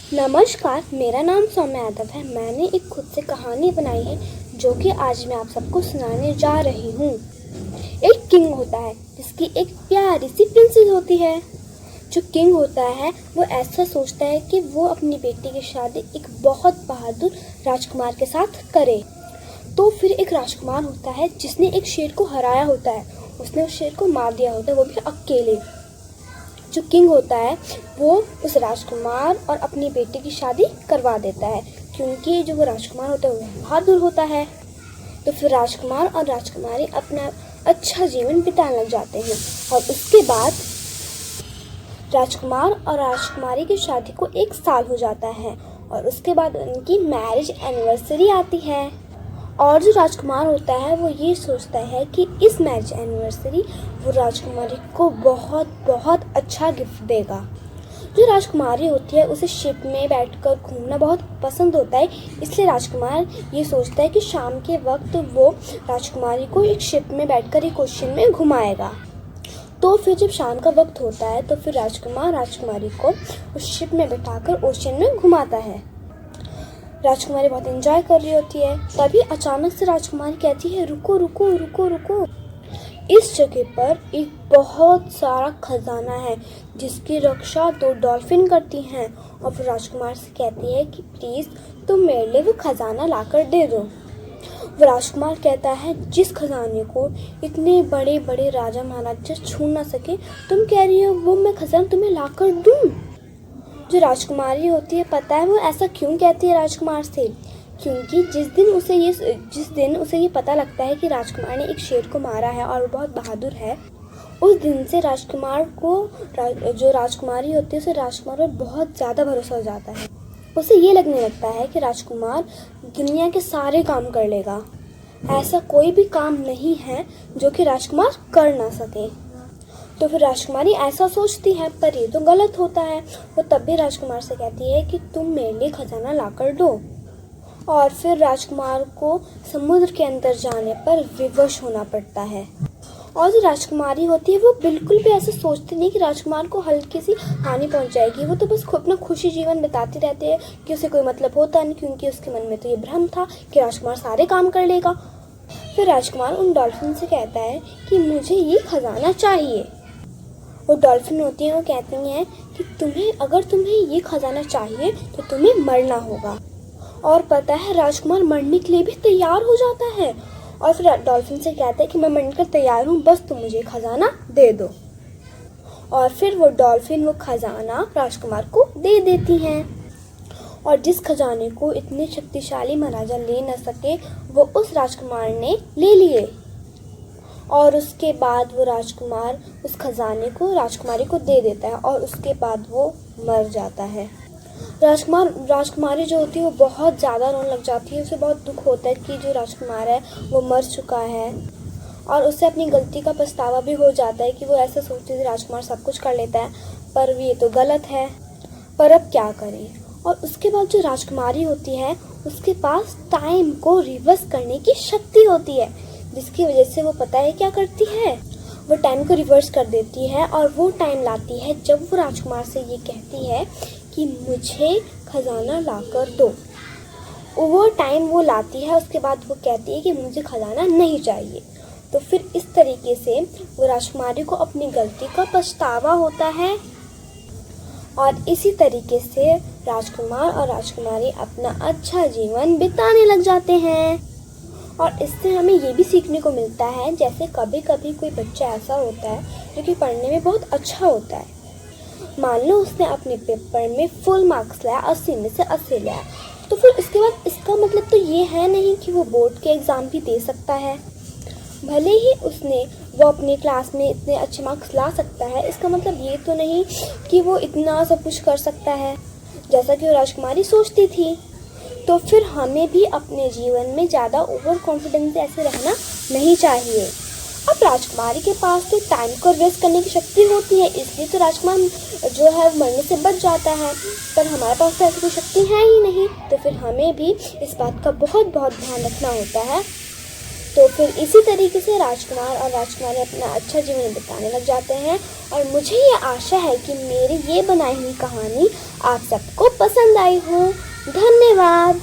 नमस्कार, मेरा नाम सौम्य यादव है। मैंने एक खुद से कहानी बनाई है जो कि आज मैं आप सबको सुनाने जा रही हूँ। एक किंग होता है जिसकी एक प्यारी सी प्रिंसेस होती है। जो किंग होता है वो ऐसा सोचता है कि वो अपनी बेटी की शादी एक बहुत बहादुर राजकुमार के साथ करे। तो फिर एक राजकुमार होता है जिसने एक शेर को हराया होता है। उसने उस शेर को मार दिया होता है, वो भी अकेले। जो किंग होता है वो उस राजकुमार और अपनी बेटी की शादी करवा देता है, क्योंकि जो वो राजकुमार होता है वो बहादुर होता है। तो फिर राजकुमार और राजकुमारी अपना अच्छा जीवन बिताने लग जाते हैं। और उसके बाद राजकुमार और राजकुमारी की शादी को 1 साल हो जाता है और उसके बाद उनकी मैरिज एनिवर्सरी आती है। और जो राजकुमार होता है वो ये सोचता है कि इस मैरिज एनिवर्सरी वो राजकुमारी को बहुत बहुत अच्छा गिफ्ट देगा। जो राजकुमारी होती है उसे शिप में बैठकर घूमना बहुत पसंद होता है, इसलिए राजकुमार ये सोचता है कि शाम के वक्त वो राजकुमारी को एक शिप में बैठकर एक ओशन में घुमाएगा। तो फिर जब शाम का वक्त होता है तो फिर राजकुमार राजकुमारी को उस शिप में बैठाकर ओशन में घुमाता है। राजकुमारी बहुत एंजॉय कर रही होती है। तभी अचानक से राजकुमारी कहती है, रुको रुको रुको रुको, इस जगह पर एक बहुत सारा खजाना है जिसकी रक्षा 2 डॉल्फिन करती हैं। और फिर राजकुमार से कहती है कि प्लीज़ तुम मेरे लिए वो खजाना लाकर दे दो। वो राजकुमार कहता है, जिस खजाने को इतने बड़े बड़े राजा महाराजा छू ना सके, तुम कह रही हो वो मैं खजाना तुम्हें लाकर दूँ। जो राजकुमारी होती है, पता है वो ऐसा क्यों कहती है राजकुमार से? क्योंकि जिस दिन उसे ये पता लगता है कि राजकुमार ने एक शेर को मारा है और वो बहुत बहादुर है, उस दिन से राजकुमार को जो राजकुमारी होती है उसे राजकुमार पर बहुत ज़्यादा भरोसा हो जाता है। उसे ये लगने लगता है कि राजकुमार दुनिया के सारे काम कर लेगा। ऐसा कोई भी काम नहीं है जो कि राजकुमार कर ना सके। तो फिर राजकुमारी ऐसा सोचती है, पर ये तो गलत होता है। वो तब भी राजकुमार से कहती है कि तुम मेरे लिए खजाना लाकर दो। और फिर राजकुमार को समुद्र के अंदर जाने पर विवश होना पड़ता है। और जो राजकुमारी होती है वो बिल्कुल भी ऐसा सोचती नहीं कि राजकुमार को हल्की सी हानि पहुंच जाएगी। वो तो बस अपना खुशी जीवन बिताती रहती है कि उसे कोई मतलब होता नहीं, क्योंकि उसके मन में तो ये भ्रम था कि राजकुमार सारे काम कर लेगा। फिर राजकुमार उन डॉल्फिन से कहता है कि मुझे ये खजाना चाहिए। वो डॉल्फिन होती हैं, वो कहती हैं कि अगर तुम्हें ये खजाना चाहिए तो तुम्हें मरना होगा। और पता है राजकुमार मरने के लिए भी तैयार हो जाता है। और फिर डॉल्फिन से कहता है कि मैं मरने को तैयार हूँ, बस तुम मुझे खजाना दे दो। और फिर वो डॉल्फिन वो खजाना राजकुमार को दे देती हैं। और जिस खजाने को इतने शक्तिशाली महाराजा ले न सके, वो उस राजकुमार ने ले लिए। और उसके बाद वो राजकुमार उस खजाने को राजकुमारी को दे देता है और उसके बाद वो मर जाता है। राजकुमारी जो होती है वो बहुत ज़्यादा रोने लग जाती है। उसे बहुत दुख होता है कि जो राजकुमार है वो मर चुका है। और उससे अपनी गलती का पछतावा भी हो जाता है कि वो ऐसा सोचती थी राजकुमार सब कुछ कर लेता है, पर ये तो गलत है। पर अब क्या करें? और उसके बाद जो राजकुमारी होती है उसके पास टाइम को रिवर्स करने की शक्ति होती है, जिसकी वजह से वो पता है क्या करती है, वो टाइम को रिवर्स कर देती है। और वो टाइम लाती है जब वो राजकुमार से ये कहती है कि मुझे खजाना लाकर दो। वो टाइम वो लाती है, उसके बाद वो कहती है कि मुझे खजाना नहीं चाहिए। तो फिर इस तरीके से वो राजकुमारी को अपनी गलती का पछतावा होता है। और इसी तरीके से राजकुमार और राजकुमारी अपना अच्छा जीवन बिताने लग जाते हैं। और इससे हमें ये भी सीखने को मिलता है, जैसे कभी कभी कोई बच्चा ऐसा होता है जो कि पढ़ने में बहुत अच्छा होता है। मान लो उसने अपने पेपर में फुल मार्क्स लाया, 80 में से 80 लाया, तो फिर इसके बाद इसका मतलब तो ये है नहीं कि वो बोर्ड के एग्ज़ाम भी दे सकता है। भले ही वो अपने क्लास में इतने अच्छे मार्क्स ला सकता है, इसका मतलब ये तो नहीं कि वो इतना सब कुछ कर सकता है जैसा कि वो राजकुमारी सोचती थी। तो फिर हमें भी अपने जीवन में ज़्यादा ओवर कॉन्फिडेंस से ऐसे रहना नहीं चाहिए। अब राजकुमारी के पास तो टाइम को रिवर्स करने की शक्ति होती है, इसलिए तो राजकुमार जो है मरने से बच जाता है, पर हमारे पास तो ऐसी कोई शक्ति है ही नहीं। तो फिर हमें भी इस बात का बहुत बहुत ध्यान रखना होता है। तो फिर इसी तरीके से राजकुमार और राजकुमारी अपना अच्छा जीवन बिताने लग जाते हैं। और मुझे ये आशा है कि मेरी ये बनाई हुई कहानी आप सबको पसंद आई हो। धन्यवाद।